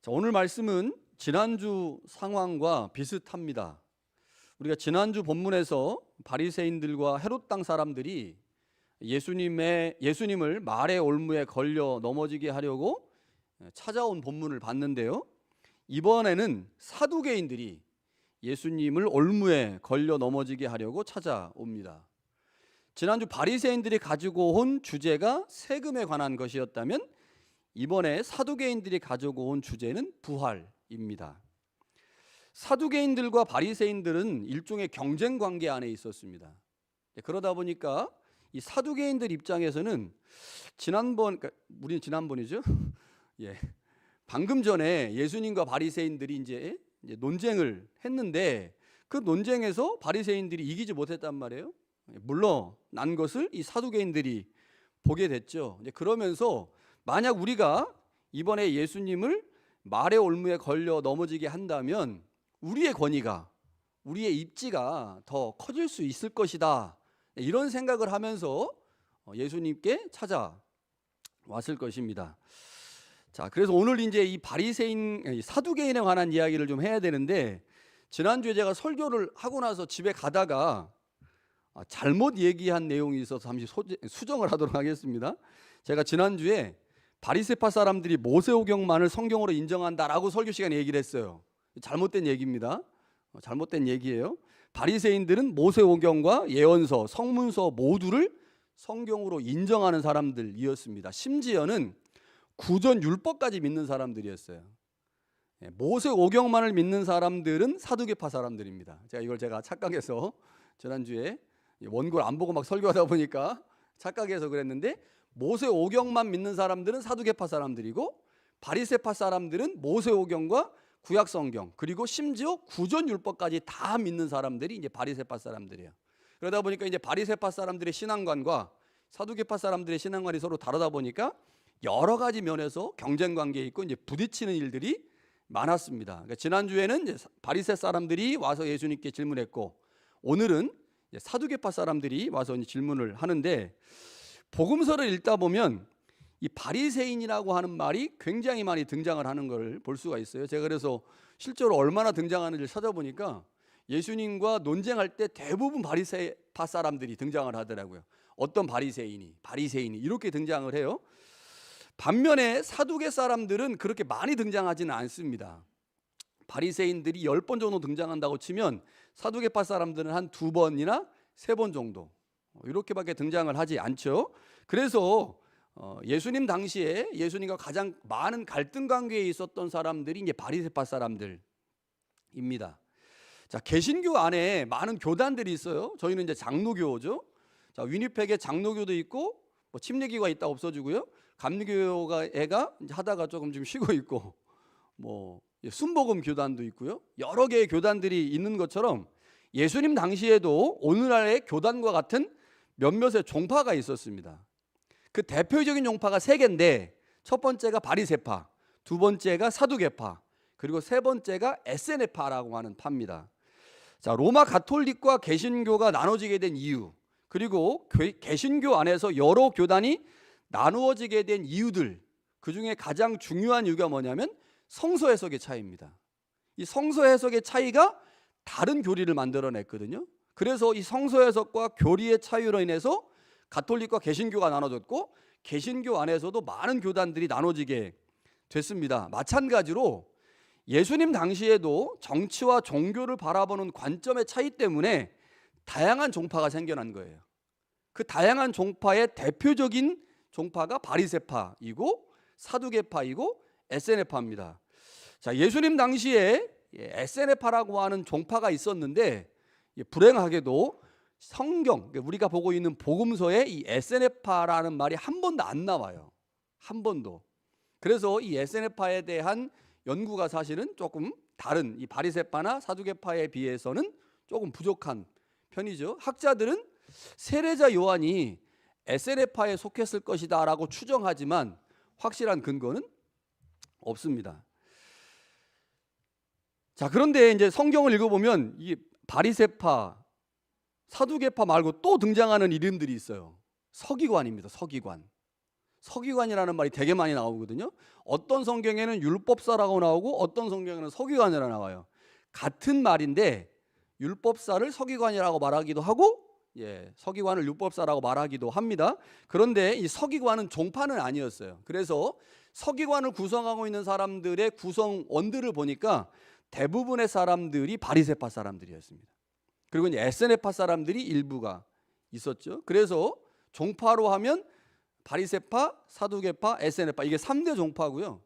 자, 오늘 말씀은 지난주 상황과 비슷합니다. 우리가 지난주 본문에서 바리새인들과 헤롯 땅 사람들이 예수님을 말의 올무에 걸려 넘어지게 하려고 찾아온 본문을 봤는데요. 이번에는 사두개인들이 예수님을 올무에 걸려 넘어지게 하려고 찾아옵니다. 지난주 바리새인들이 가지고 온 주제가 세금에 관한 것이었다면 이번에 사두개인들이 가지고 온 주제는 부활입니다. 사두개인들과 바리새인들은 일종의 경쟁 관계 안에 있었습니다. 그러다 보니까 이 사두개인들 입장에서는 우리는 지난번이죠. 예, 방금 전에 예수님과 바리새인들이 이제 논쟁을 했는데 그 논쟁에서 바리새인들이 이기지 못했단 말이에요. 물러난 것을 이 사두개인들이 보게 됐죠. 그러면서 만약 우리가 이번에 예수님을 말의 올무에 걸려 넘어지게 한다면 우리의 권위가, 우리의 입지가 더 커질 수 있을 것이다, 이런 생각을 하면서 예수님께 찾아왔을 것입니다. 자, 그래서 오늘 이제 이 바리새인, 사두개인에 관한 이야기를 좀 해야 되는데, 지난주에 제가 설교를 하고 나서 집에 가다가 잘못 얘기한 내용이 있어서 잠시 수정을 하도록 하겠습니다. 제가 지난주에 바리새파 사람들이 모세오경만을 성경으로 인정한다라고 설교 시간에 얘기를 했어요. 잘못된 얘기입니다. 잘못된 얘기예요. 바리새인들은 모세오경과 예언서, 성문서 모두를 성경으로 인정하는 사람들이었습니다. 심지어는 구전 율법까지 믿는 사람들이었어요. 모세오경만을 믿는 사람들은 사두개파 사람들입니다. 제가 착각해서 지난주에 원고를 안 보고 막 설교하다 보니까 착각해서 그랬는데, 모세오경만 믿는 사람들은 사두개파 사람들이고 바리새파 사람들은 모세오경과 구약성경 그리고 심지어 구전율법까지 다 믿는 사람들이 이제 바리새파 사람들이에요. 그러다 보니까 이제 바리새파 사람들의 신앙관과 사두개파 사람들의 신앙관이 서로 다르다 보니까 여러 가지 면에서 경쟁 관계에 있고 이제 부딪히는 일들이 많았습니다. 그러니까 지난주에는 이제 바리새 사람들이 와서 예수님께 질문했고, 오늘은 이제 사두개파 사람들이 와서 질문을 하는데, 복음서를 읽다 보면 이 바리새인이라고 하는 말이 굉장히 많이 등장을 하는 걸 볼 수가 있어요. 제가 그래서 실제로 얼마나 등장하는지를 찾아보니까 예수님과 논쟁할 때 대부분 바리새파 사람들이 등장을 하더라고요. 어떤 바리새인이 이렇게 등장을 해요. 반면에 사두개 사람들은 그렇게 많이 등장하지는 않습니다. 바리새인들이 10번 정도 등장한다고 치면 사두개파 사람들은 한 2번이나 3번 정도, 이렇게밖에 등장을 하지 않죠. 그래서 예수님 당시에 예수님과 가장 많은 갈등 관계에 있었던 사람들이 이제 바리새파 사람들입니다. 자, 개신교 안에 많은 교단들이 있어요. 저희는 이제 장로교죠. 자, 위니펙에 장로교도 있고, 침례교가 있다 없어지고요. 감리교가 이제 하다가 조금 좀 쉬고 있고, 순복음 교단도 있고요. 여러 개의 교단들이 있는 것처럼 예수님 당시에도 오늘날의 교단과 같은 몇몇의 종파가 있었습니다. 그 대표적인 종파가 3개인데, 첫 번째가 바리새파, 두 번째가 사두개파, 그리고 세 번째가 에세네파라고 하는 파입니다. 자, 로마 가톨릭과 개신교가 나눠지게 된 이유, 그리고 개신교 안에서 여러 교단이 나누어지게 된 이유들, 그 중에 가장 중요한 이유가 뭐냐면 성서 해석의 차이입니다. 이 성서 해석의 차이가 다른 교리를 만들어냈거든요. 그래서 이 성서 해석과 교리의 차이로 인해서 가톨릭과 개신교가 나눠졌고, 개신교 안에서도 많은 교단들이 나눠지게 됐습니다. 마찬가지로 예수님 당시에도 정치와 종교를 바라보는 관점의 차이 때문에 다양한 종파가 생겨난 거예요. 그 다양한 종파의 대표적인 종파가 바리새파이고 사두개파이고 에세네파입니다. 자, 예수님 당시에 에세네파라고 하는 종파가 있었는데, 불행하게도 성경, 우리가 보고 있는 복음서에 이 에세네파라는 말이 한 번도 안 나와요. 한 번도. 그래서 이 에세네파에 대한 연구가 사실은 조금 다른 이 바리새파나 사두개파에 비해서는 조금 부족한 편이죠. 학자들은 세례자 요한이 에세네파에 속했을 것이다 라고 추정하지만 확실한 근거는 없습니다. 자, 그런데 이제 성경을 읽어보면 이 바리새파, 사두개파 말고 또 등장하는 이름들이 있어요. 서기관입니다. 서기관. 서기관이라는 말이 되게 많이 나오거든요. 어떤 성경에는 율법사라고 나오고 어떤 성경에는 서기관이라고 나와요. 같은 말인데 율법사를 서기관이라고 말하기도 하고 서기관을 율법사라고 말하기도 합니다. 그런데 이 서기관은 종파는 아니었어요. 그래서 서기관을 구성하고 있는 사람들의 구성원들을 보니까 대부분의 사람들이 바리새파 사람들이었습니다. 그리고 이제 에스네파 사람들이 일부가 있었죠. 그래서 종파로 하면 바리새파, 사두개파, 에스네파 이게 3대 종파고요.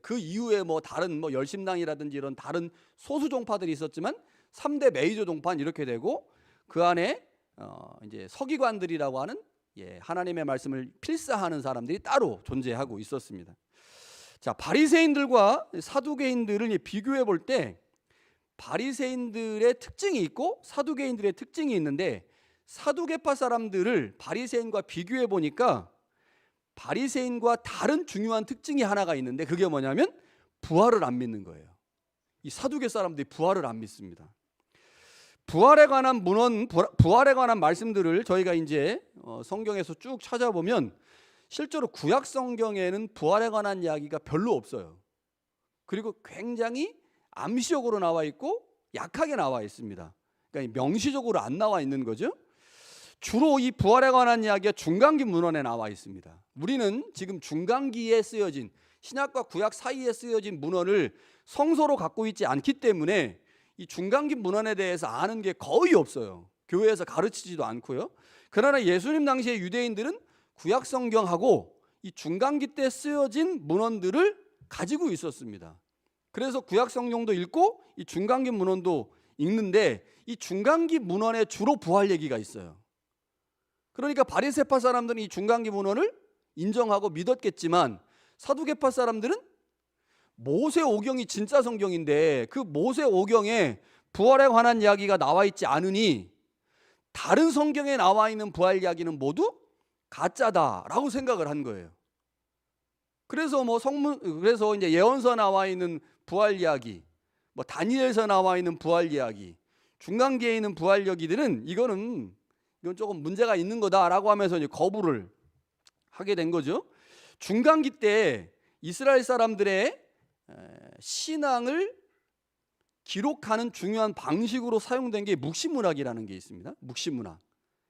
그 이후에 뭐 다른 뭐 열심당이라든지 이런 다른 소수 종파들이 있었지만 3대 메이저 종파는 이렇게 되고 그 안에 이제 서기관들이라고 하는 하나님의 말씀을 필사하는 사람들이 따로 존재하고 있었습니다. 자, 바리새인들과 사두개인들을 비교해 볼 때 바리새인들의 특징이 있고 사두개인들의 특징이 있는데 사두개파 사람들을 바리새인과 비교해 보니까 바리새인과 다른 중요한 특징이 하나가 있는데 그게 뭐냐면 부활을 안 믿는 거예요. 이 사두개 사람들이 부활을 안 믿습니다. 부활에 관한 부활에 관한 말씀들을 저희가 이제 성경에서 쭉 찾아보면 실제로 구약 성경에는 부활에 관한 이야기가 별로 없어요. 그리고 굉장히 암시적으로 나와 있고 약하게 나와 있습니다. 그러니까 명시적으로 안 나와 있는 거죠. 주로 이 부활에 관한 이야기가 중간기 문헌에 나와 있습니다. 우리는 지금 중간기에 쓰여진 신약과 구약 사이에 쓰여진 문헌을 성서로 갖고 있지 않기 때문에 이 중간기 문헌에 대해서 아는 게 거의 없어요. 교회에서 가르치지도 않고요. 그러나 예수님 당시의 유대인들은 구약 성경하고 이 중간기 때 쓰여진 문헌들을 가지고 있었습니다. 그래서 구약 성경도 읽고 이 중간기 문헌도 읽는데 이 중간기 문헌에 주로 부활 얘기가 있어요. 그러니까 바리새파 사람들은 이 중간기 문헌을 인정하고 믿었겠지만 사두개파 사람들은 모세 오경이 진짜 성경인데 그 모세 오경에 부활에 관한 이야기가 나와 있지 않으니 다른 성경에 나와 있는 부활 이야기는 모두 가짜다라고 생각을 한 거예요. 그래서 그래서 이제 예언서 나와 있는 부활 이야기, 뭐 다니엘서 나와 있는 부활 이야기, 중간기에 있는 부활 이야기들은 이건 조금 문제가 있는 거다라고 하면서 이제 거부를 하게 된 거죠. 중간기 때 이스라엘 사람들의 신앙을 기록하는 중요한 방식으로 사용된 게 묵시문학이라는 게 있습니다. 묵시문학.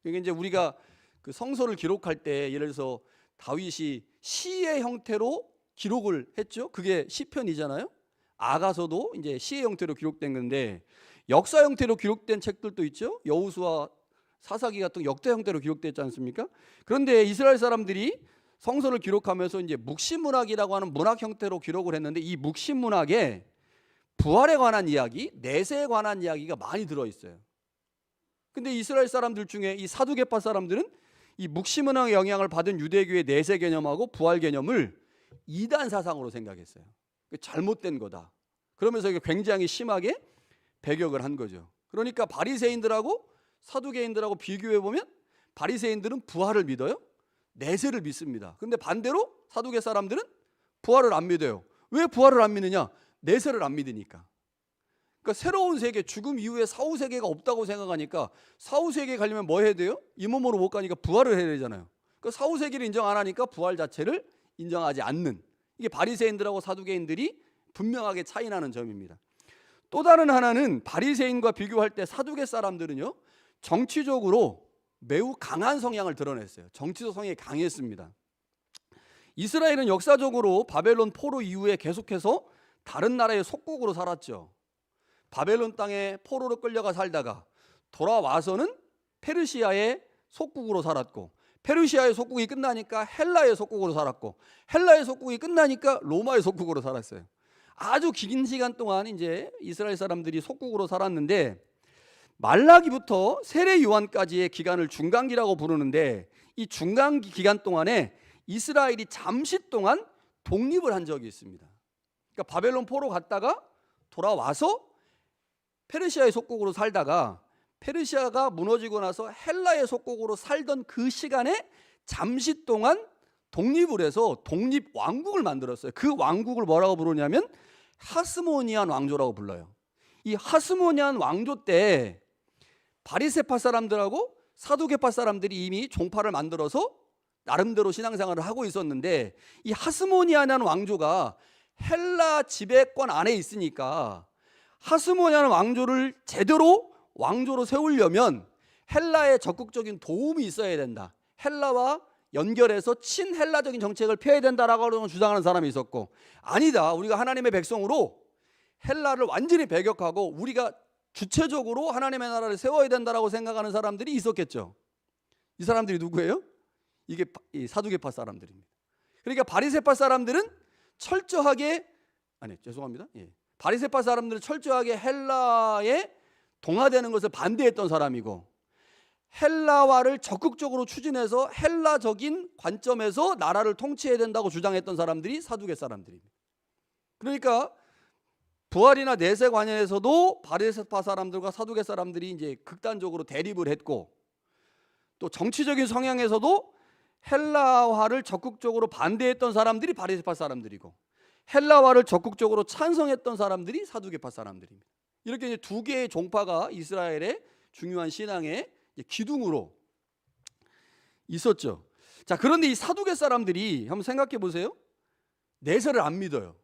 이게 이제 우리가 그 성서를 기록할 때 예를 들어서 다윗이 시의 형태로 기록을 했죠. 그게 시편이잖아요. 아가서도 이제 시의 형태로 기록된 건데 역사 형태로 기록된 책들도 있죠. 여호수아, 사사기 같은 역대 형태로 기록됐지 않습니까? 그런데 이스라엘 사람들이 성서를 기록하면서 이제 묵시문학이라고 하는 문학 형태로 기록을 했는데 이 묵시문학에 부활에 관한 이야기, 내세에 관한 이야기가 많이 들어 있어요. 근데 이스라엘 사람들 중에 이 사두개파 사람들은 이 묵시문학의 영향을 받은 유대교의 내세 개념하고 부활 개념을 이단 사상으로 생각했어요. 잘못된 거다. 그러면서 이게 굉장히 심하게 배격을 한 거죠. 그러니까 바리새인들하고 사두개인들하고 비교해 보면 바리새인들은 부활을 믿어요. 내세를 믿습니다. 근데 반대로 사두개 사람들은 부활을 안 믿어요. 왜 부활을 안 믿느냐? 내세를 안 믿으니까. 그러니까 새로운 세계, 죽음 이후에 사후 세계가 없다고 생각하니까 사후 세계에 가려면 뭐 해야 돼요? 이 몸으로 못 가니까 부활을 해야 되잖아요. 그러니까 사후 세계를 인정 안 하니까 부활 자체를 인정하지 않는, 이게 바리새인들하고 사두개인들이 분명하게 차이나는 점입니다. 또 다른 하나는 바리새인과 비교할 때 사두개 사람들은요, 정치적으로 매우 강한 성향을 드러냈어요. 정치적 성향이 강했습니다. 이스라엘은 역사적으로 바벨론 포로 이후에 계속해서 다른 나라의 속국으로 살았죠. 바벨론 땅에 포로로 끌려가 살다가 돌아와서는 페르시아의 속국으로 살았고, 페르시아의 속국이 끝나니까 헬라의 속국으로 살았고, 헬라의 속국이 끝나니까 로마의 속국으로 살았어요. 아주 긴 시간 동안 이제 이스라엘 사람들이 속국으로 살았는데, 말라기부터 세례 요한까지의 기간을 중간기라고 부르는데, 이 중간기 기간 동안에 이스라엘이 잠시 동안 독립을 한 적이 있습니다. 그러니까 바벨론 포로 갔다가 돌아와서 페르시아의 속국으로 살다가 페르시아가 무너지고 나서 헬라의 속국으로 살던 그 시간에 잠시 동안 독립을 해서 독립 왕국을 만들었어요. 그 왕국을 뭐라고 부르냐면 하스모니안 왕조라고 불러요. 이 하스모니안 왕조 때 바리새파 사람들하고 사두개파 사람들이 이미 종파를 만들어서 나름대로 신앙생활을 하고 있었는데 이 하스모니아라는 왕조가 헬라 지배권 안에 있으니까 하스모니아라는 왕조를 제대로 왕조로 세우려면 헬라의 적극적인 도움이 있어야 된다. 헬라와 연결해서 친헬라적인 정책을 펴야 된다라고 주장하는 사람이 있었고, 아니다, 우리가 하나님의 백성으로 헬라를 완전히 배격하고 우리가 주체적으로 하나님의 나라를 세워야 된다라고 생각하는 사람들이 있었겠죠. 이 사람들이 누구예요? 이게 이 사두개파 사람들입니다. 그러니까 바리새파 사람들은 철저하게 바리새파 사람들은 철저하게 헬라에 동화되는 것을 반대했던 사람이고, 헬라화를 적극적으로 추진해서 헬라적인 관점에서 나라를 통치해야 된다고 주장했던 사람들이 사두개 사람들입니다. 그러니까 부활이나 내세 관련해서도 바리새파 사람들과 사두개 사람들이 이제 극단적으로 대립을 했고, 또 정치적인 성향에서도 헬라화를 적극적으로 반대했던 사람들이 바리새파 사람들이고, 헬라화를 적극적으로 찬성했던 사람들이 사두개파 사람들입니다. 이렇게 이제 두 개의 종파가 이스라엘의 중요한 신앙의 기둥으로 있었죠. 자, 그런데 이 사두개 사람들이 한번 생각해 보세요. 내세를 안 믿어요.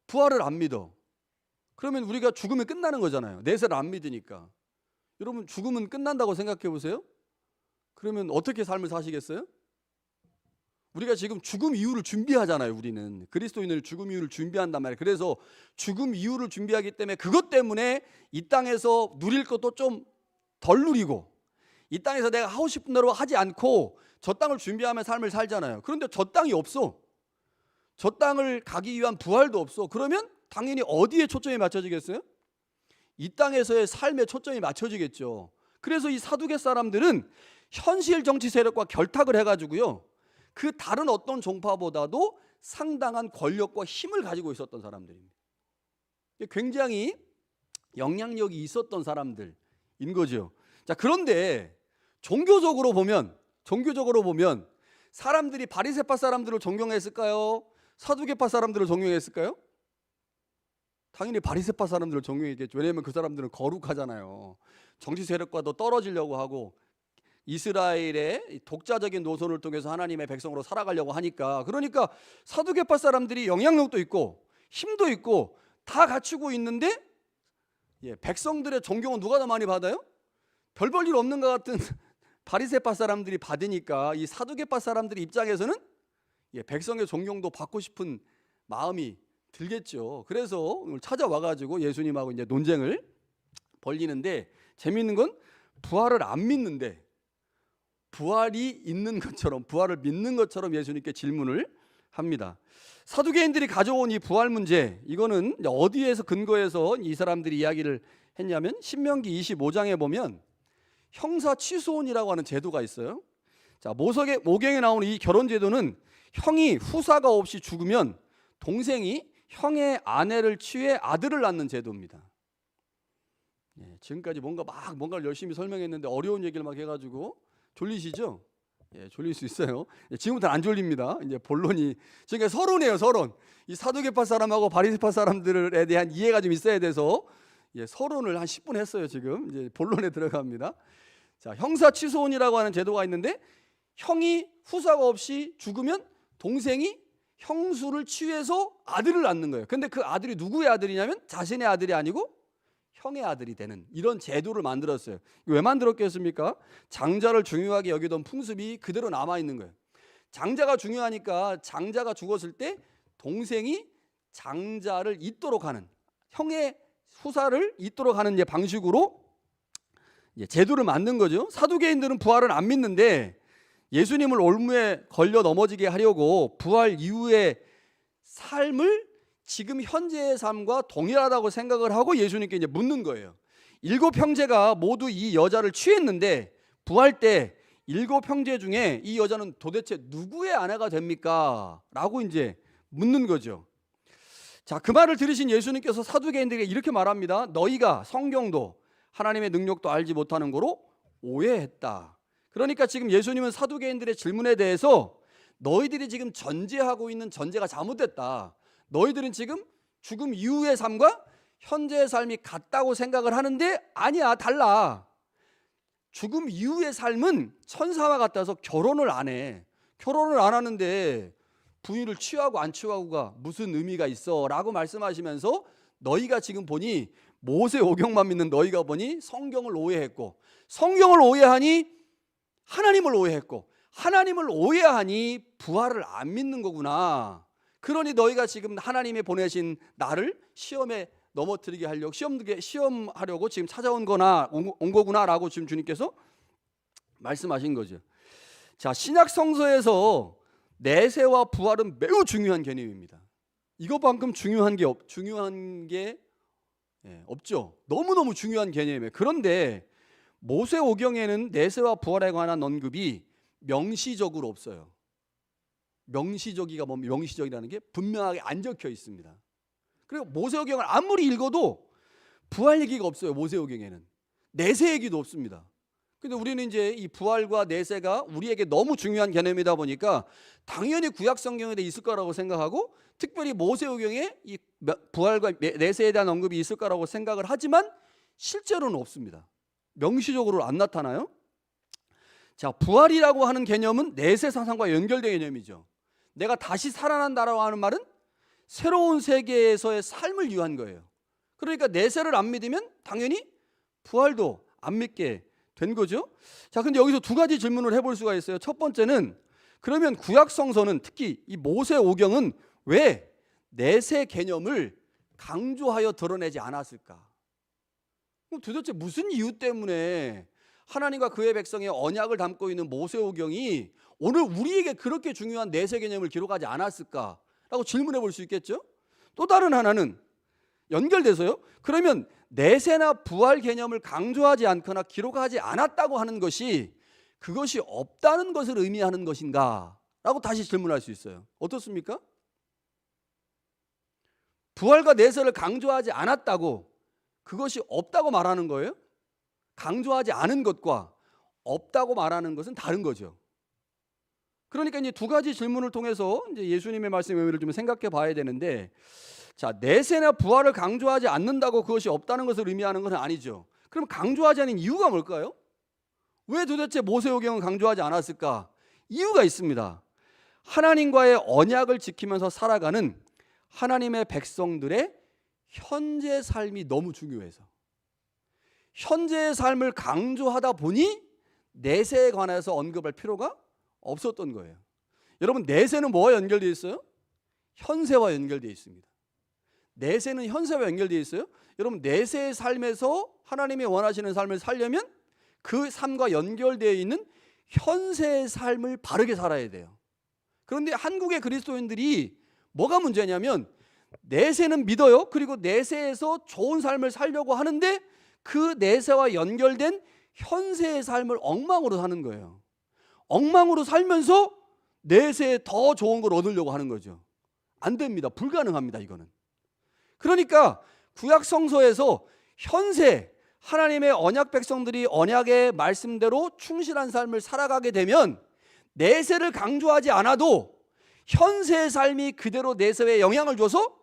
부활을 안 믿어. 그러면 우리가 죽으면 끝나는 거잖아요. 내세를 안 믿으니까. 여러분, 죽으면 끝난다고 생각해 보세요. 그러면 어떻게 삶을 사시겠어요? 우리가 지금 죽음 이후를 준비하잖아요. 우리는 그리스도인을 죽음 이후를 준비한단 말이에요. 그래서 죽음 이후를 준비하기 때문에 그것 때문에 이 땅에서 누릴 것도 좀 덜 누리고, 이 땅에서 내가 하고 싶은 대로 하지 않고 저 땅을 준비하며 삶을 살잖아요. 그런데 저 땅이 없어. 저 땅을 가기 위한 부활도 없어. 그러면 당연히 어디에 초점이 맞춰지겠어요? 이 땅에서의 삶에 초점이 맞춰지겠죠. 그래서 이 사두개 사람들은 현실 정치 세력과 결탁을 해가지고요, 그 다른 어떤 종파보다도 상당한 권력과 힘을 가지고 있었던 사람들입니다. 굉장히 영향력이 있었던 사람들인 거죠. 자, 그런데 종교적으로 보면 사람들이 바리새파 사람들을 존경했을까요? 사두개파 사람들을 존경했을까요? 당연히 바리새파 사람들을 존경했겠죠. 왜냐하면 그 사람들은 거룩하잖아요. 정치 세력과도 떨어지려고 하고 이스라엘의 독자적인 노선을 통해서 하나님의 백성으로 살아가려고 하니까, 그러니까 사두개파 사람들이 영향력도 있고 힘도 있고 다 갖추고 있는데, 백성들의 존경은 누가 더 많이 받아요? 별 볼 일 없는 것 같은 바리새파 사람들이 받으니까 이 사두개파 사람들 입장에서는 백성의 존경도 받고 싶은 마음이 들겠죠. 그래서 오늘 찾아와가지고 예수님하고 이제 논쟁을 벌리는데, 재미있는 건 부활을 안 믿는데 부활이 있는 것처럼, 부활을 믿는 것처럼 예수님께 질문을 합니다. 사두개인들이 가져온 이 부활 문제, 이거는 어디에서 근거해서 이 사람들이 이야기를 했냐면 신명기 25장에 보면 형사 취소혼이라고 하는 제도가 있어요. 자, 모경에 나오는 이 결혼 제도는 형이 후사가 없이 죽으면 동생이 형의 아내를 취해 아들을 낳는 제도입니다. 지금까지 뭔가를 열심히 설명했는데 어려운 얘기를 막 해가지고 졸리시죠? 졸릴 수 있어요. 지금부터는 안 졸립니다. 이제 본론이, 그러니까 서론이에요, 서론. 이 사두개파 사람하고 바리새파 사람들에 대한 이해가 좀 있어야 돼서 서론을 한 10분 했어요. 지금 이제 본론에 들어갑니다. 자, 형사 취소혼이라고 하는 제도가 있는데, 형이 후사가 없이 죽으면 동생이 형수를 취해서 아들을 낳는 거예요. 근데 그 아들이 누구의 아들이냐면 자신의 아들이 아니고 형의 아들이 되는 이런 제도를 만들었어요. 왜 만들었겠습니까? 장자를 중요하게 여기던 풍습이 그대로 남아있는 거예요. 장자가 중요하니까 장자가 죽었을 때 동생이 장자를 잇도록 하는, 형의 후사를 잇도록 하는 방식으로 제도를 만든 거죠. 사두개인들은 부활을 안 믿는데 예수님을 올무에 걸려 넘어지게 하려고 부활 이후의 삶을 지금 현재의 삶과 동일하다고 생각을 하고 예수님께 이제 묻는 거예요. 7 형제가 모두 이 여자를 취했는데 부활 때 7 형제 중에 이 여자는 도대체 누구의 아내가 됩니까? 라고 이제 묻는 거죠. 자, 그 말을 들으신 예수님께서 사두개인들에게 이렇게 말합니다. 너희가 성경도 하나님의 능력도 알지 못하는 거로 오해했다. 그러니까 지금 예수님은 사두개인들의 질문에 대해서 너희들이 지금 전제하고 있는 전제가 잘못됐다. 너희들은 지금 죽음 이후의 삶과 현재의 삶이 같다고 생각을 하는데 아니야, 달라. 죽음 이후의 삶은 천사와 같아서 결혼을 안 해. 결혼을 안 하는데 부인을 취하고 안 취하고가 무슨 의미가 있어 라고 말씀하시면서 너희가 지금 보니 모세 오경만 믿는 너희가 보니 성경을 오해했고 성경을 오해하니 하나님을 오해했고 하나님을 오해하니 부활을 안 믿는 거구나. 그러니 너희가 지금 하나님이 보내신 나를 시험에 넘어뜨리게 하려고 시험하려고 지금 찾아온 거나 온 거구나라고 지금 주님께서 말씀하신 거죠. 자, 신약 성서에서 내세와 부활은 매우 중요한 개념입니다. 이것만큼 중요한 게 없죠. 너무너무 중요한 개념이에요. 그런데 모세오경에는 내세와 부활에 관한 언급이 명시적으로 없어요. 명시적이라는 게 분명하게 안 적혀 있습니다. 그리고 모세오경을 아무리 읽어도 부활 얘기가 없어요. 모세오경에는 내세 얘기도 없습니다. 근데 우리는 이제 이 부활과 내세가 우리에게 너무 중요한 개념이다 보니까 당연히 구약 성경에 있을 거라고 생각하고 특별히 모세오경에 이 부활과 내세에 대한 언급이 있을 거라고 생각을 하지만 실제로는 없습니다. 명시적으로 안 나타나요. 자, 부활이라고 하는 개념은 내세 사상과 연결된 개념이죠. 내가 다시 살아난다라고 하는 말은 새로운 세계에서의 삶을 위한 거예요. 그러니까 내세를 안 믿으면 당연히 부활도 안 믿게 된 거죠. 자, 근데 여기서 두 가지 질문을 해볼 수가 있어요. 첫 번째는 그러면 구약 성서는 특히 이 모세오경은 왜 내세 개념을 강조하여 드러내지 않았을까? 그럼 도대체 무슨 이유 때문에 하나님과 그의 백성의 언약을 담고 있는 모세오경이 오늘 우리에게 그렇게 중요한 내세 개념을 기록하지 않았을까라고 질문해 볼 수 있겠죠. 또 다른 하나는 연결돼서요. 그러면 내세나 부활 개념을 강조하지 않거나 기록하지 않았다고 하는 것이 그것이 없다는 것을 의미하는 것인가? 라고 다시 질문할 수 있어요. 어떻습니까? 부활과 내세를 강조하지 않았다고 그것이 없다고 말하는 거예요? 강조하지 않은 것과 없다고 말하는 것은 다른 거죠. 그러니까 이제 두 가지 질문을 통해서 이제 예수님의 말씀의 의미를 좀 생각해 봐야 되는데, 자, 내세나 부활을 강조하지 않는다고 그것이 없다는 것을 의미하는 것은 아니죠. 그럼 강조하지 않은 이유가 뭘까요? 왜 도대체 모세오경은 강조하지 않았을까? 이유가 있습니다. 하나님과의 언약을 지키면서 살아가는 하나님의 백성들의 현재 삶이 너무 중요해서 현재의 삶을 강조하다 보니 내세에 관해서 언급할 필요가 없었던 거예요. 여러분, 내세는 뭐와 연결되어 있어요? 현세와 연결되어 있습니다. 내세는 현세와 연결되어 있어요. 여러분, 내세의 삶에서 하나님이 원하시는 삶을 살려면 그 삶과 연결되어 있는 현세의 삶을 바르게 살아야 돼요. 그런데 한국의 그리스도인들이 뭐가 문제냐면 내세는 믿어요. 그리고 내세에서 좋은 삶을 살려고 하는데 그 내세와 연결된 현세의 삶을 엉망으로 사는 거예요. 엉망으로 살면서 내세에 더 좋은 걸 얻으려고 하는 거죠. 안 됩니다. 불가능합니다. 이거는. 그러니까 구약 성서에서 현세 하나님의 언약 백성들이 언약의 말씀대로 충실한 삶을 살아가게 되면 내세를 강조하지 않아도 현세의 삶이 그대로 내세에 영향을 줘서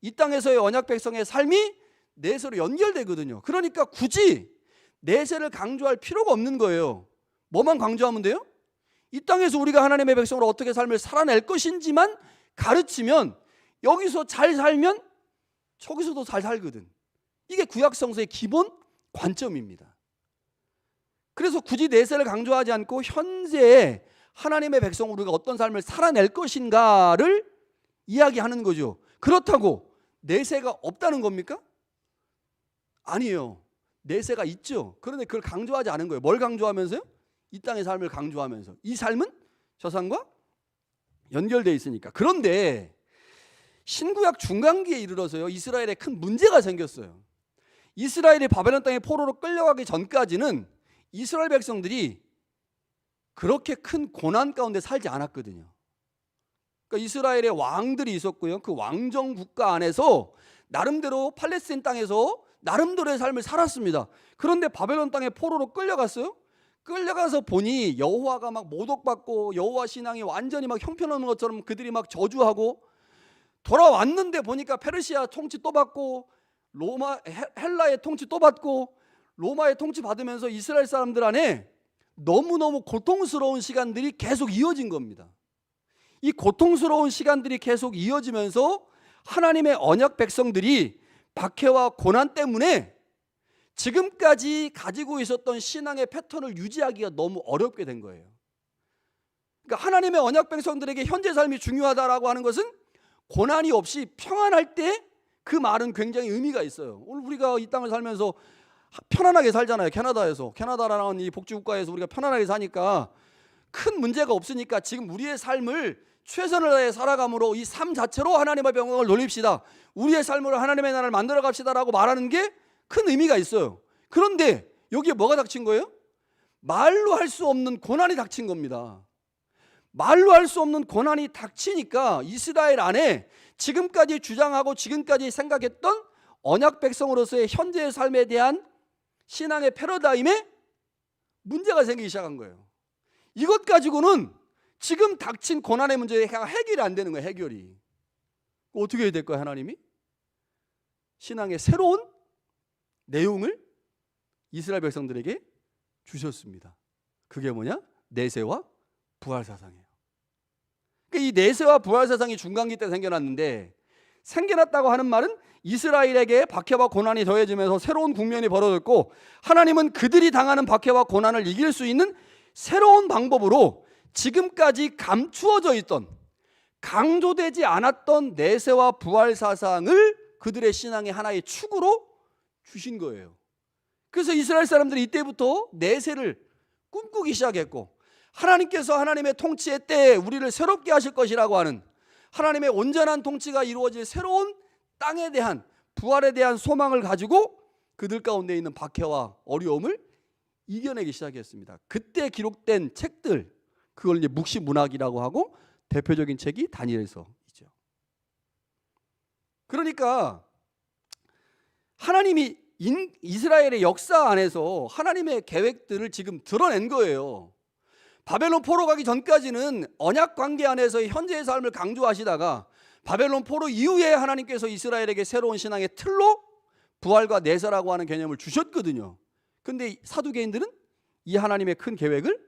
이 땅에서의 언약 백성의 삶이 내세로 연결되거든요. 그러니까 굳이 내세를 강조할 필요가 없는 거예요. 뭐만 강조하면 돼요? 이 땅에서 우리가 하나님의 백성으로 어떻게 삶을 살아낼 것인지만 가르치면 여기서 잘 살면 저기서도 잘 살거든. 이게 구약 성서의 기본 관점입니다. 그래서 굳이 내세를 강조하지 않고 현재의 하나님의 백성으로 우리가 어떤 삶을 살아낼 것인가를 이야기하는 거죠. 그렇다고 내세가 없다는 겁니까? 아니에요. 내세가 있죠. 그런데 그걸 강조하지 않은 거예요. 뭘 강조하면서요? 이 땅의 삶을 강조하면서. 이 삶은 저 삶과 연결되어 있으니까. 그런데 신구약 중간기에 이르러서요, 이스라엘에 큰 문제가 생겼어요. 이스라엘이 바벨론 땅에 포로로 끌려가기 전까지는 이스라엘 백성들이 그렇게 큰 고난 가운데 살지 않았거든요. 그러니까 이스라엘의 왕들이 있었고요. 그 왕정 국가 안에서 나름대로 팔레스틴 땅에서 나름대로의 삶을 살았습니다. 그런데 바벨론 땅에 포로로 끌려갔어요. 끌려가서 보니 여호와가 막 모독받고 여호와 신앙이 완전히 막 형편없는 것처럼 그들이 막 저주하고, 돌아왔는데 보니까 페르시아 통치 또 받고 헬라의 통치 또 받고 로마의 통치 받으면서 이스라엘 사람들 안에 너무너무 고통스러운 시간들이 계속 이어진 겁니다. 이 고통스러운 시간들이 계속 이어지면서 하나님의 언약 백성들이 박해와 고난 때문에 지금까지 가지고 있었던 신앙의 패턴을 유지하기가 너무 어렵게 된 거예요. 그러니까 하나님의 언약 백성들에게 현재 삶이 중요하다라고 하는 것은 고난이 없이 평안할 때 그 말은 굉장히 의미가 있어요. 오늘 우리가 이 땅을 살면서 편안하게 살잖아요. 캐나다라는 이 복지국가에서 우리가 편안하게 사니까 큰 문제가 없으니까 지금 우리의 삶을 최선을 다해 살아감으로 이 삶 자체로 하나님의 영광을 돌립시다. 우리의 삶으로 하나님의 나라를 만들어 갑시다라고 말하는 게 큰 의미가 있어요. 그런데 여기에 뭐가 닥친 거예요? 말로 할 수 없는 고난이 닥친 겁니다. 말로 할 수 없는 고난이 닥치니까 이스라엘 안에 지금까지 주장하고 지금까지 생각했던 언약 백성으로서의 현재의 삶에 대한 신앙의 패러다임에 문제가 생기기 시작한 거예요. 이것 가지고는 지금 닥친 고난의 문제가 해결이 안 되는 거예요. 해결이. 어떻게 해야 될까요? 하나님이 신앙의 새로운 내용을 이스라엘 백성들에게 주셨습니다. 그게 뭐냐? 내세와 부활 사상이에요. 그러니까 이 내세와 부활 사상이 중간기 때 생겨났는데, 생겨났다고 하는 말은 이스라엘에게 박해와 고난이 더해지면서 새로운 국면이 벌어졌고, 하나님은 그들이 당하는 박해와 고난을 이길 수 있는 새로운 방법으로 지금까지 감추어져 있던, 강조되지 않았던 내세와 부활 사상을 그들의 신앙의 하나의 축으로 주신 거예요. 그래서 이스라엘 사람들이 이때부터 내세를 꿈꾸기 시작했고, 하나님께서 하나님의 통치의 때에 우리를 새롭게 하실 것이라고 하는 하나님의 온전한 통치가 이루어질 새로운 땅에 대한, 부활에 대한 소망을 가지고 그들 가운데 있는 박해와 어려움을 이겨내기 시작했습니다. 그때 기록된 책들, 그걸 이제 묵시문학이라고 하고, 대표적인 책이 다니엘서이죠. 그러니까 하나님이 이스라엘의 역사 안에서 하나님의 계획들을 지금 드러낸 거예요. 바벨론 포로 가기 전까지는 언약 관계 안에서의 현재의 삶을 강조하시다가 바벨론 포로 이후에 하나님께서 이스라엘에게 새로운 신앙의 틀로 부활과 내세라고 하는 개념을 주셨거든요. 근데 사두개인들은 이 하나님의 큰 계획을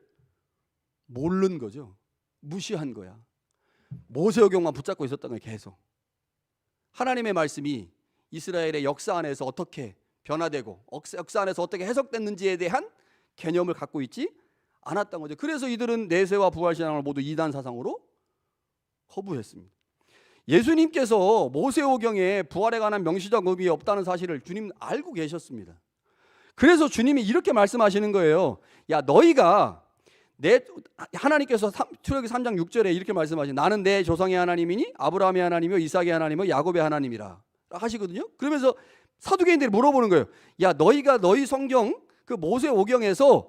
모르는 거죠. 무시한 거야. 모세오경만 붙잡고 있었던 거예요. 계속 하나님의 말씀이 이스라엘의 역사 안에서 어떻게 변화되고 역사 안에서 어떻게 해석됐는지에 대한 개념을 갖고 있지 않았던 거죠. 그래서 이들은 내세와 부활 신앙을 모두 이단 사상으로 거부했습니다. 예수님께서 모세오경에 부활에 관한 명시적 의미 없다는 사실을 주님 알고 계셨습니다. 그래서 주님이 이렇게 말씀하시는 거예요. 야, 너희가 하나님께서 출애굽기 3장 6절에 이렇게 말씀하시는, 나는 내 조상의 하나님이니 아브라함의 하나님이요 이삭의 하나님이요 야곱의 하나님이라 하시거든요. 그러면서 사두개인들이 물어보는 거예요. 야, 너희가 너희 성경 그 모세오경에서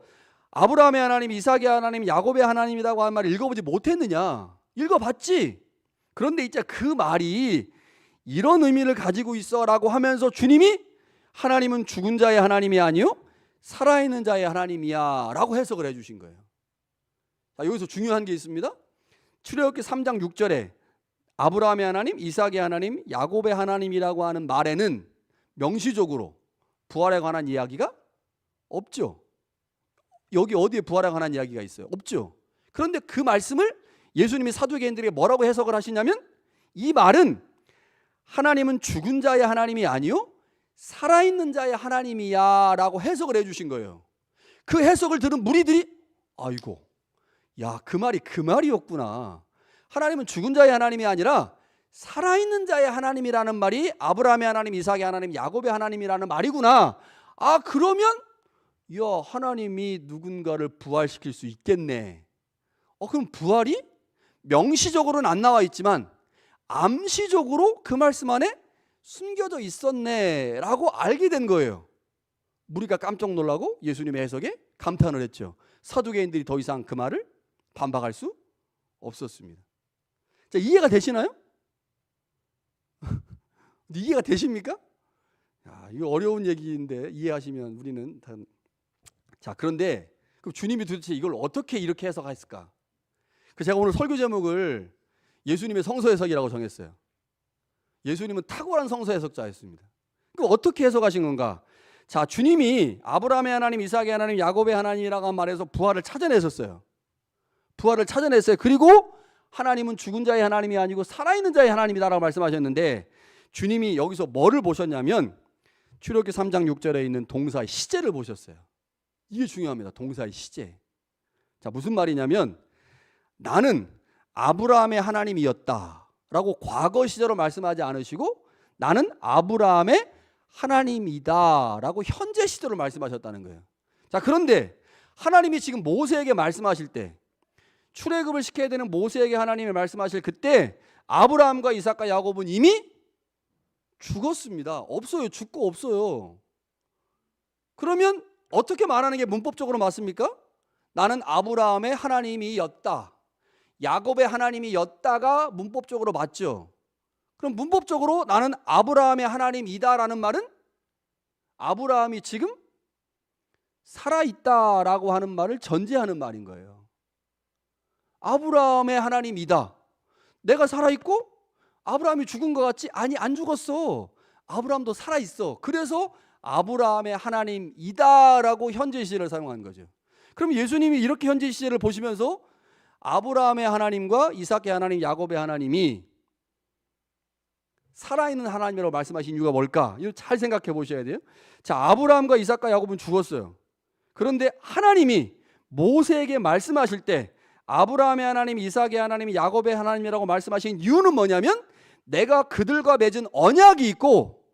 아브라함의 하나님, 이삭의 하나님, 야곱의 하나님이라고 하는 말을 읽어보지 못했느냐? 읽어봤지? 그런데 이제 그 말이 이런 의미를 가지고 있어라고 하면서 주님이 하나님은 죽은 자의 하나님이 아니요 살아있는 자의 하나님이야 라고 해석을 해주신 거예요. 자, 여기서 중요한 게 있습니다. 출애굽기 3장 6절에 아브라함의 하나님, 이삭의 하나님, 야곱의 하나님이라고 하는 말에는 명시적으로 부활에 관한 이야기가 없죠. 여기 어디에 부활에 관한 이야기가 있어요? 없죠. 그런데 그 말씀을 예수님이 사두개인들에게 뭐라고 해석을 하시냐면, 이 말은 하나님은 죽은 자의 하나님이 아니요 살아있는 자의 하나님이야 라고 해석을 해주신 거예요. 그 해석을 들은 무리들이 아이고, 야, 그 말이 그 말이었구나. 하나님은 죽은 자의 하나님이 아니라 살아있는 자의 하나님이라는 말이 아브라함의 하나님, 이삭의 하나님, 야곱의 하나님이라는 말이구나. 아, 그러면 야, 하나님이 누군가를 부활시킬 수 있겠네. 그럼 부활이 명시적으로는 안 나와 있지만 암시적으로 그 말씀 안에 숨겨져 있었네 라고 알게 된 거예요. 무리가 깜짝 놀라고 예수님의 해석에 감탄을 했죠. 사두개인들이 더 이상 그 말을 반박할 수 없었습니다. 자, 이해가 되시나요? 이해가 되십니까? 야, 이거 어려운 얘기인데 이해하시면 우리는 다. 자, 그런데 그럼 주님이 도대체 이걸 어떻게 이렇게 해석했을까? 제가 오늘 설교 제목을 예수님의 성서 해석이라고 정했어요. 예수님은 탁월한 성서 해석자였습니다. 그럼 어떻게 해석하신 건가? 자, 주님이 아브라함의 하나님, 이삭의 하나님, 야곱의 하나님이라고 말해서 부활을 찾아내셨어요. 부활을 찾아냈어요. 그리고 하나님은 죽은 자의 하나님이 아니고 살아있는 자의 하나님이다라고 말씀하셨는데, 주님이 여기서 뭐를 보셨냐면 출애굽기 3장 6절에 있는 동사의 시제를 보셨어요. 이게 중요합니다. 동사의 시제. 자, 무슨 말이냐면 나는 아브라함의 하나님이었다라고 과거 시제로 말씀하지 않으시고 나는 아브라함의 하나님이다라고 현재 시제로 말씀하셨다는 거예요. 자, 그런데 하나님이 지금 모세에게 말씀하실 때, 출애굽을 시켜야 되는 모세에게 하나님이 말씀하실 그때 아브라함과 이삭과 야곱은 이미 죽었습니다. 없어요. 죽고 없어요. 그러면 어떻게 말하는 게 문법적으로 맞습니까? 나는 아브라함의 하나님이었다, 야곱의 하나님이었다가 문법적으로 맞죠. 그럼 문법적으로 나는 아브라함의 하나님이다라는 말은 아브라함이 지금 살아있다라고 하는 말을 전제하는 말인 거예요. 아브라함의 하나님이다. 내가 살아있고 아브라함이 죽은 것 같지? 아니, 안 죽었어. 아브라함도 살아있어. 그래서 아브라함의 하나님이다라고 현재 시제를 사용한 거죠. 그럼 예수님이 이렇게 현재 시제를 보시면서 아브라함의 하나님과 이삭의 하나님, 야곱의 하나님이 살아있는 하나님이라고 말씀하신 이유가 뭘까? 이거 잘 생각해 보셔야 돼요. 자, 아브라함과 이삭과 야곱은 죽었어요. 그런데 하나님이 모세에게 말씀하실 때 아브라함의 하나님, 이삭의 하나님, 야곱의 하나님이라고 말씀하신 이유는 뭐냐면 내가 그들과 맺은 언약이 있고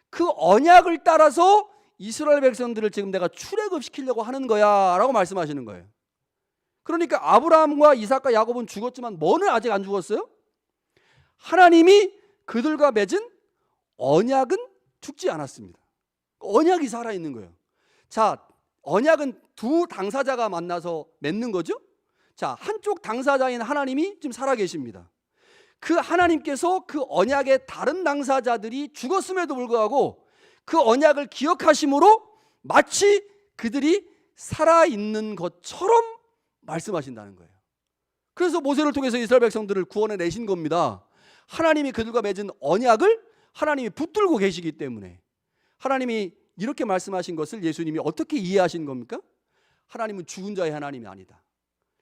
그 언약을 따라서 이스라엘 백성들을 지금 내가 출애굽시키려고 하는 거야 라고 말씀하시는 거예요. 그러니까 아브라함과 이삭과 야곱은 죽었지만 뭐는 아직 안 죽었어요? 하나님이 그들과 맺은 언약은 죽지 않았습니다. 언약이 살아있는 거예요. 자, 언약은 두 당사자가 만나서 맺는 거죠. 자, 한쪽 당사자인 하나님이 지금 살아계십니다. 그 하나님께서 그 언약의 다른 당사자들이 죽었음에도 불구하고 그 언약을 기억하심으로 마치 그들이 살아있는 것처럼 말씀하신다는 거예요. 그래서 모세를 통해서 이스라엘 백성들을 구원해 내신 겁니다. 하나님이 그들과 맺은 언약을 하나님이 붙들고 계시기 때문에. 하나님이 이렇게 말씀하신 것을 예수님이 어떻게 이해하신 겁니까? 하나님은 죽은 자의 하나님이 아니다.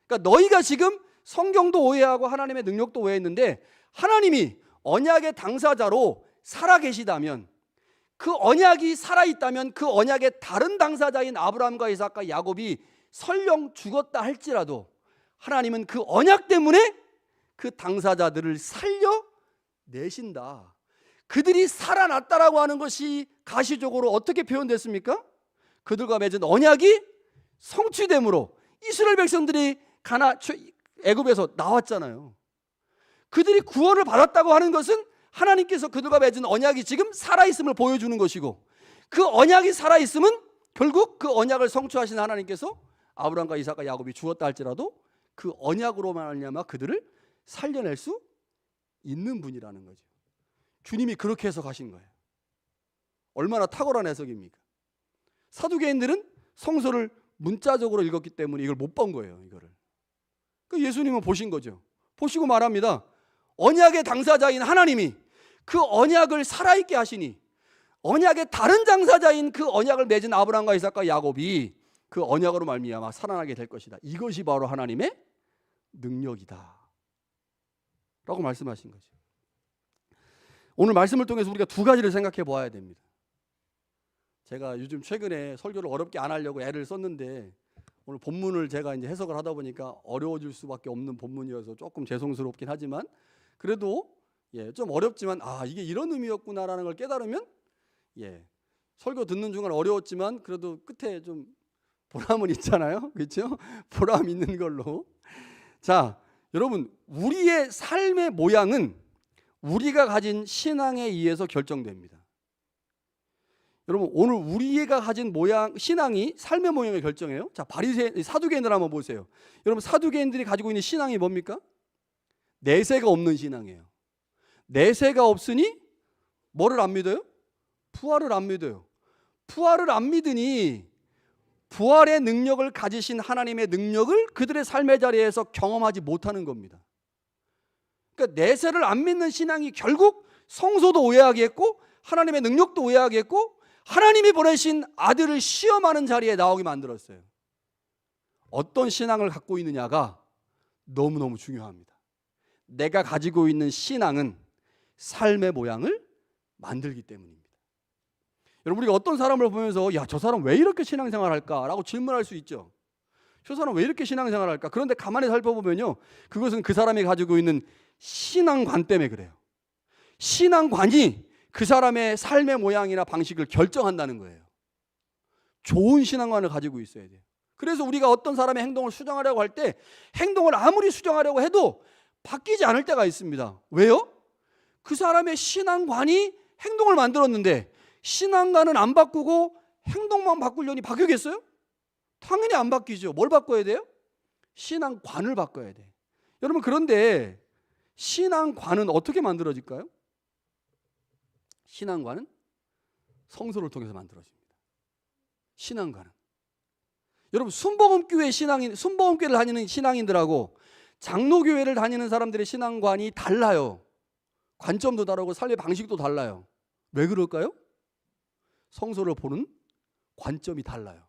그러니까 너희가 지금 성경도 오해하고 하나님의 능력도 오해했는데 하나님이 언약의 당사자로 살아계시다면, 그 언약이 살아있다면 그 언약의 다른 당사자인 아브라함과 이삭과 야곱이 설령 죽었다 할지라도 하나님은 그 언약 때문에 그 당사자들을 살려내신다. 그들이 살아났다라고 하는 것이 가시적으로 어떻게 표현됐습니까? 그들과 맺은 언약이 성취됨으로 이스라엘 백성들이 애굽에서 나왔잖아요. 그들이 구원을 받았다고 하는 것은 하나님께서 그들과 맺은 언약이 지금 살아있음을 보여주는 것이고, 그 언약이 살아있음은 결국 그 언약을 성취하신 하나님께서 아브라함과 이삭과 야곱이 죽었다 할지라도 그 언약으로만 말미암아 그들을 살려낼 수 있는 분이라는 거죠. 주님이 그렇게 해서 가신 거예요. 얼마나 탁월한 해석입니까? 사두개인들은 성서를 문자적으로 읽었기 때문에 이걸 못 본 거예요. 이거를. 그 예수님은 보신 거죠. 보시고 말합니다. 언약의 당사자인 하나님이 그 언약을 살아있게 하시니 언약의 다른 당사자인 그 언약을 맺은 아브라함과 이삭과 야곱이 그 언약으로 말미암아 살아나게 될 것이다. 이것이 바로 하나님의 능력이다 라고 말씀하신 거죠. 오늘 말씀을 통해서 우리가 두 가지를 생각해 보아야 됩니다. 제가 요즘 최근에 설교를 어렵게 안 하려고 애를 썼는데 오늘 본문을 제가 이제 해석을 하다 보니까 어려워질 수밖에 없는 본문이어서 조금 죄송스럽긴 하지만, 그래도 좀 어렵지만 이게 이런 의미였구나라는 걸 깨달으면 설교 듣는 중간 어려웠지만 그래도 끝에 좀 보람은 있잖아요. 그렇죠? 보람 있는 걸로. 자, 여러분, 우리의 삶의 모양은 우리가 가진 신앙에 의해서 결정됩니다. 여러분, 오늘 우리가 가진 모양, 신앙이 삶의 모양을 결정해요. 자, 사두개인들 한번 보세요. 여러분, 사두개인들이 가지고 있는 신앙이 뭡니까? 내세가 없는 신앙이에요. 내세가 없으니 뭐를 안 믿어요? 부활을 안 믿어요. 부활을 안 믿으니 부활의 능력을 가지신 하나님의 능력을 그들의 삶의 자리에서 경험하지 못하는 겁니다. 그러니까 내세를 안 믿는 신앙이 결국 성소도 오해하게 했고 하나님의 능력도 오해하게 했고 하나님이 보내신 아들을 시험하는 자리에 나오게 만들었어요. 어떤 신앙을 갖고 있느냐가 너무너무 중요합니다. 내가 가지고 있는 신앙은 삶의 모양을 만들기 때문입니다. 여러분, 우리가 어떤 사람을 보면서 야, 저 사람 왜 이렇게 신앙생활 할까라고 질문할 수 있죠. 저 사람 왜 이렇게 신앙생활 할까? 그런데 가만히 살펴보면요, 그것은 그 사람이 가지고 있는 신앙관 때문에 그래요. 신앙관이 그 사람의 삶의 모양이나 방식을 결정한다는 거예요. 좋은 신앙관을 가지고 있어야 돼요. 그래서 우리가 어떤 사람의 행동을 수정하려고 할 때 행동을 아무리 수정하려고 해도 바뀌지 않을 때가 있습니다. 왜요? 그 사람의 신앙관이 행동을 만들었는데 신앙관은 안 바꾸고 행동만 바꾸려니 바뀌겠어요? 당연히 안 바뀌죠. 뭘 바꿔야 돼요? 신앙관을 바꿔야 돼. 여러분, 그런데 신앙관은 어떻게 만들어질까요? 신앙관은 성소를 통해서 만들어집니다. 신앙관은. 여러분, 순복음교회를 다니는 신앙인들하고 장로교회를 다니는 사람들의 신앙관이 달라요. 관점도 다르고 삶의 방식도 달라요. 왜 그럴까요? 성소를 보는 관점이 달라요.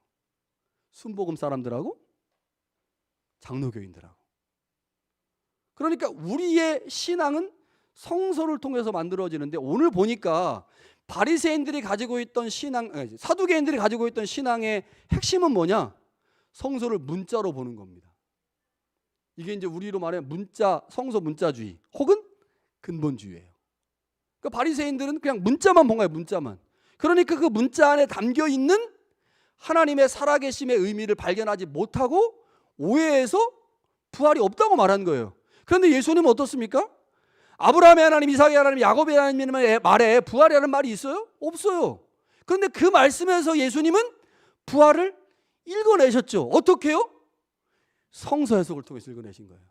순복음 사람들하고 장로교인들하고. 그러니까 우리의 신앙은 성소를 통해서 만들어지는데, 오늘 보니까 바리새인들이 가지고 있던 사두개인들이 가지고 있던 신앙의 핵심은 뭐냐? 성소를 문자로 보는 겁니다. 이게 이제 우리로 말하면 성소 문자주의 혹은 근본주의예요. 그러니까 바리새인들은 그냥 문자만 본 거예요. 문자만. 그러니까 그 문자 안에 담겨 있는 하나님의 살아계심의 의미를 발견하지 못하고 오해해서 부활이 없다고 말한 거예요. 그런데 예수님은 어떻습니까? 아브라함의 하나님, 이삭의 하나님, 야곱의 하나님의 말에 부활이라는 말이 있어요? 없어요. 그런데 그 말씀에서 예수님은 부활을 읽어내셨죠. 어떻게 해요? 성서 해석을 통해서 읽어내신 거예요.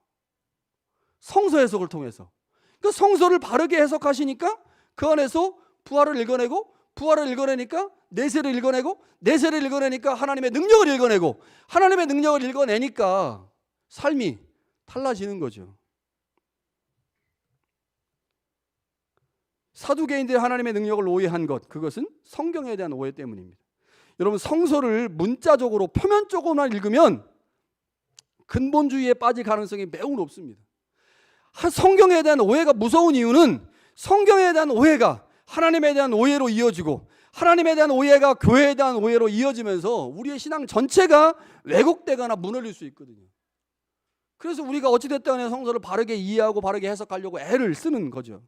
성서 해석을 통해서. 그 성서를 바르게 해석하시니까 그 안에서 부활을 읽어내고, 부활을 읽어내니까 내세를 읽어내고, 내세를 읽어내니까 하나님의 능력을 읽어내고, 하나님의 능력을 읽어내니까 삶이 달라지는 거죠. 사두개인들이 하나님의 능력을 오해한 것, 그것은 성경에 대한 오해 때문입니다. 여러분, 성서를 문자적으로 표면적으로만 읽으면 근본주의에 빠질 가능성이 매우 높습니다. 성경에 대한 오해가 무서운 이유는 성경에 대한 오해가 하나님에 대한 오해로 이어지고, 하나님에 대한 오해가 교회에 대한 오해로 이어지면서 우리의 신앙 전체가 왜곡되거나 무너질 수 있거든요. 그래서 우리가 어찌됐든 간에 성서를 바르게 이해하고 바르게 해석하려고 애를 쓰는 거죠.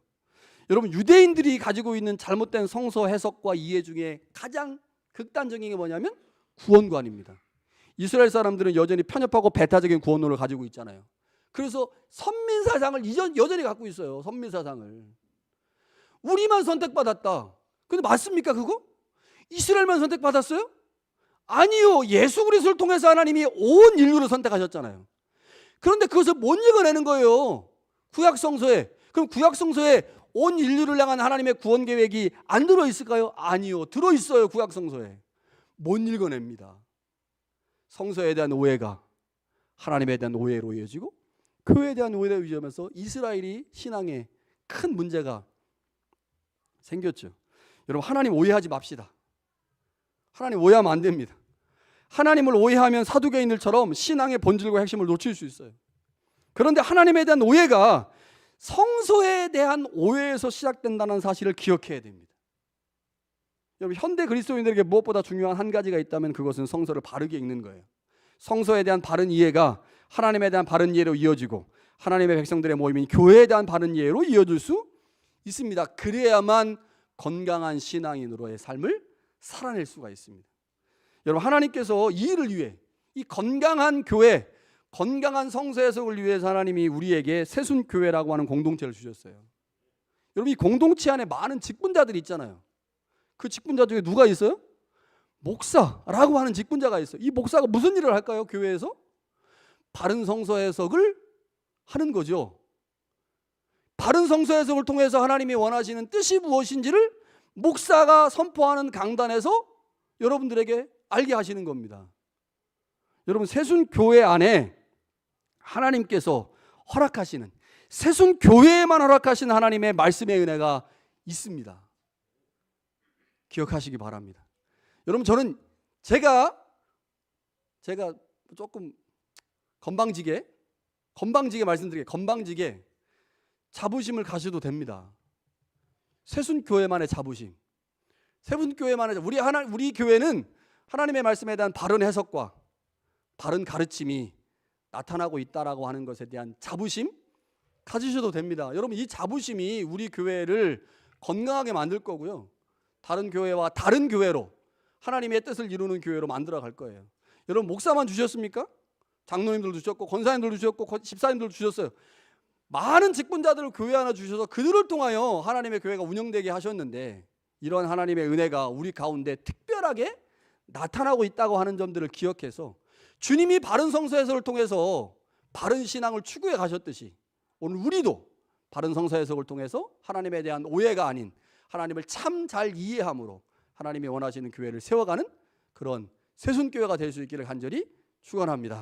여러분, 유대인들이 가지고 있는 잘못된 성서 해석과 이해 중에 가장 극단적인 게 뭐냐면 구원관입니다. 이스라엘 사람들은 여전히 편협하고 배타적인 구원론을 가지고 있잖아요. 그래서 선민사상을 여전히 갖고 있어요. 선민사상을. 우리만 선택받았다. 근데 맞습니까 그거? 이스라엘만 선택받았어요? 아니요. 예수 그리스도를 통해서 하나님이 온 인류를 선택하셨잖아요. 그런데 그것을 못 읽어내는 거예요. 구약성서에. 그럼 구약성서에 온 인류를 향한 하나님의 구원 계획이 안 들어있을까요? 아니요. 들어있어요. 구약성서에. 못 읽어냅니다. 성서에 대한 오해가 하나님에 대한 오해로 이어지고, 교회에 대한 오해로 이어지면서 이스라엘이 신앙에 큰 문제가 생겼죠. 여러분, 하나님 오해하지 맙시다. 하나님 오해하면 안 됩니다. 하나님을 오해하면 사두개인들처럼 신앙의 본질과 핵심을 놓칠 수 있어요. 그런데 하나님에 대한 오해가 성서에 대한 오해에서 시작된다는 사실을 기억해야 됩니다. 여러분, 현대 그리스도인들에게 무엇보다 중요한 한 가지가 있다면 그것은 성서를 바르게 읽는 거예요. 성서에 대한 바른 이해가 하나님에 대한 바른 이해로 이어지고, 하나님의 백성들의 모임인 교회에 대한 바른 이해로 이어질 수 있습니다. 그래야만 건강한 신앙인으로의 삶을 살아낼 수가 있습니다. 여러분, 하나님께서 이 일을 위해, 이 건강한 교회, 건강한 성서 해석을 위해서 하나님이 우리에게 새순교회라고 하는 공동체를 주셨어요. 여러분, 이 공동체 안에 많은 직분자들이 있잖아요. 그 직분자 중에 누가 있어요? 목사라고 하는 직분자가 있어요. 이 목사가 무슨 일을 할까요? 교회에서? 바른 성서 해석을 하는 거죠. 바른 성서 해석을 통해서 하나님이 원하시는 뜻이 무엇인지를 목사가 선포하는 강단에서 여러분들에게 알게 하시는 겁니다. 여러분, 새순교회 안에 하나님께서 허락하시는, 새순교회에만 허락하시는 하나님의 말씀의 은혜가 있습니다. 기억하시기 바랍니다. 여러분, 저는 제가 조금 건방지게 말씀드릴게요. 건방지게 자부심을 가져도 됩니다. 새순교회만의 자부심. 새순교회만의 우리 교회는 하나님의 말씀에 대한 바른 해석과 바른 가르침이 나타나고 있다라고 하는 것에 대한 자부심 가지셔도 됩니다. 여러분, 이 자부심이 우리 교회를 건강하게 만들 거고요. 다른 교회와 다른 교회로 하나님의 뜻을 이루는 교회로 만들어 갈 거예요. 여러분, 목사만 주셨습니까? 장로님들도 주셨고 권사님들도 주셨고 집사님들도 주셨어요. 많은 직분자들을 교회 하나 주셔서 그들을 통하여 하나님의 교회가 운영되게 하셨는데, 이런 하나님의 은혜가 우리 가운데 특별하게 나타나고 있다고 하는 점들을 기억해서 주님이 바른 성서 해석을 통해서 바른 신앙을 추구해 가셨듯이 오늘 우리도 바른 성서 해석을 통해서 하나님에 대한 오해가 아닌 하나님을 참 잘 이해함으로 하나님이 원하시는 교회를 세워가는 그런 새순교회가 될 수 있기를 간절히 축원합니다.